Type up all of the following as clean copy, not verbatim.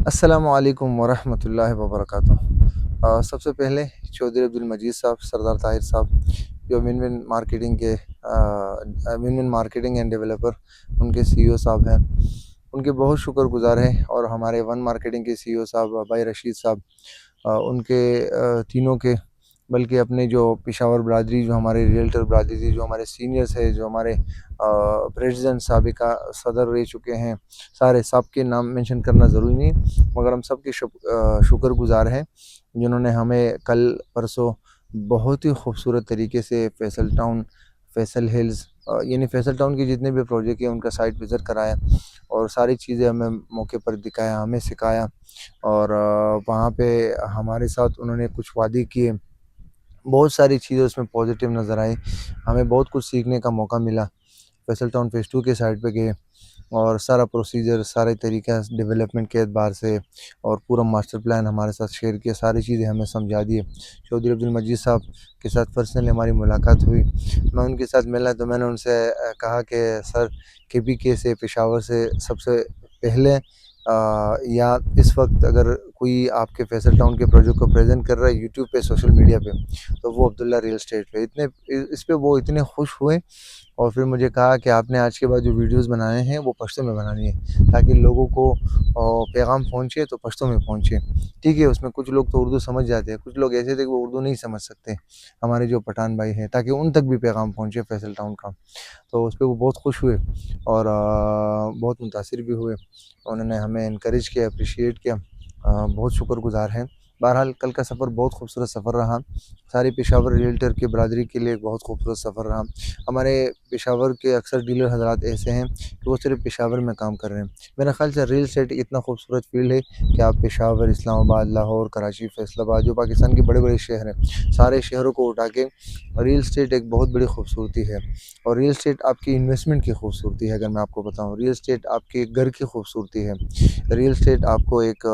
अस्सलामु अलैकुम वरहमतुल्लाहि वबरकातुहू। सबसे पहले चौधरी अब्दुल मजीद साहब, सरदार ताहिर साहब, जो win win marketing end developer उनके सीईओ साहब हैं, उनके बहुत शुक्रगुजार हैं। और हमारे वन मार्केटिंग के सीईओ साहब भाई रशीद साहब, उनके तीनों के, बल्कि अपने जो पेशावर बरदरी, जो हमारे रियल्टर बरदरी थी, जो हमारे सीनियर्स है, जो हमारे प्रेसिडेंट साबिका सदर रह चुके हैं, सारे सब के नाम मेंशन करना ज़रूरी नहीं, मगर हम सब के शुक्रगुजार हैं जिन्होंने हमें कल परसों बहुत ही खूबसूरत तरीके से फैसल टाउन, फैसल हिल्स, यानी फैसल टाउन के जितने भी प्रोजेक्ट हैं उनका साइट विज़िट कराया और सारी चीज़ें हमें मौके पर दिखाया, हमें सिखाया। और वहाँ पे हमारे साथ उन्होंने कुछ वादे किए, बहुत सारी चीज़ें उसमें पॉजिटिव नज़र आई, हमें बहुत कुछ सीखने का मौका मिला। फैसल टाउन फ़ेज़ 2 के साइट पे गए और सारा प्रोसीजर, सारे तरीक़ा डेवलपमेंट के एतबार से और पूरा मास्टर प्लान हमारे साथ शेयर किया, सारी चीज़ें हमें समझा दिए। चौधरी अब्दुल मजीद साहब के साथ पर्सनली हमारी मुलाकात हुई। मैं उनके साथ मिला तो मैंने उनसे कहा कि सर, केपीके से, पेशावर से सबसे पहले या इस वक्त अगर कोई आपके फैसल टाउन के प्रोजेक्ट को प्रेजेंट कर रहा है यूट्यूब पे, सोशल मीडिया पे, तो वो अब्दुल्ला रियल एस्टेट पे, इस पे वो इतने खुश हुए। और फिर मुझे कहा कि आपने आज के बाद जो वीडियोस बनाए हैं वो पश्तो में बनानी है, ताकि लोगों को पैगाम पहुँचे तो पश्तो में पहुँचे। ठीक है, उसमें कुछ लोग तो उर्दू समझ जाते हैं, कुछ लोग ऐसे थे कि वो उर्दू नहीं समझ सकते, हमारे जो पठान भाई हैं, ताकि उन तक भी पैगाम पहुँचे फैसल टाउन का। तो उस पे वो बहुत खुश हुए और बहुत मुतासिर भी हुए। उन्होंने हमें इनकरेज किया, अप्रिशिएट किया, बहुत शुक्रगुजार हैं। बहरहाल कल का सफ़र बहुत खूबसूरत सफ़र रहा, सारे पेशावर रियल्टर के बरादरी के लिए एक बहुत खूबसूरत सफ़र रहा। हमारे पेशावर के अक्सर डीलर हज़रात ऐसे हैं कि वो सिर्फ़ पेशावर में काम कर रहे हैं। मेरा ख़्याल से रियल एस्टेट इतना खूबसूरत फ़ील्ड है कि आप पेशावर, इस्लामाबाद, लाहौर, कराची, फैसलाबाद, जो पाकिस्तान के बड़े-बड़े शहर हैं, सारे शहरों को उठा के रियल एस्टेट एक बहुत बड़ी खूबसूरती है। और रियल एस्टेट आपकी इन्वेस्टमेंट की खूबसूरती है। अगर मैं आपको बताऊँ, रियल एस्टेट आपके घर की खूबसूरती है। रियल एस्टेट आपको एक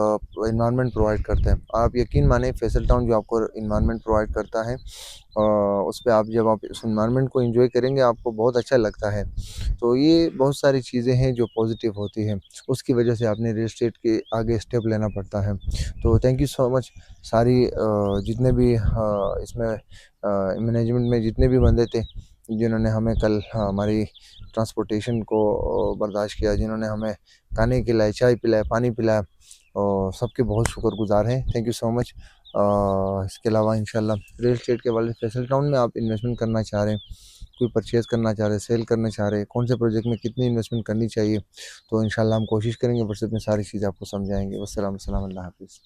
एनवायरनमेंट प्रोवाइड करता है। आप यकीन माने, फैसल टाउन जो आपको एनवायरनमेंट प्रोवाइड करता है, उस पे आप जब आप उस एनवायरनमेंट को एंजॉय करेंगे आपको बहुत अच्छा लगता है। तो ये बहुत सारी चीज़ें हैं जो पॉजिटिव होती हैं, उसकी वजह से आपने रियल एस्टेट के आगे स्टेप लेना पड़ता है। तो थैंक यू सो मच। सारी जितने भी इसमें मैनेजमेंट में जितने भी बंदे थे, जिन्होंने हमें कल हमारी ट्रांसपोर्टेशन को बर्दाश्त किया, जिन्होंने हमें खाने खिलाए, चाय पिलाया, पानी पिलाया, और सबके बहुत शुक्रगुजार हैं। Thank you so much. इसके अलावा इंशाल्लाह रियल एस्टेट के वाले फैसल टाउन में आप इन्वेस्टमेंट करना चाह रहे हैं, कोई परचेज़ करना चाह रहे हैं, सेल करना चाह रहे हैं, कौन से प्रोजेक्ट में कितनी इन्वेस्टमेंट करनी चाहिए, तो इंशाल्लाह हम कोशिश करेंगे, व्हाट्सएप में सारी चीज़ें आपको समझाएँगे। वस्सलाम, अस्सलाम, अल्लाह हाफ़िज़।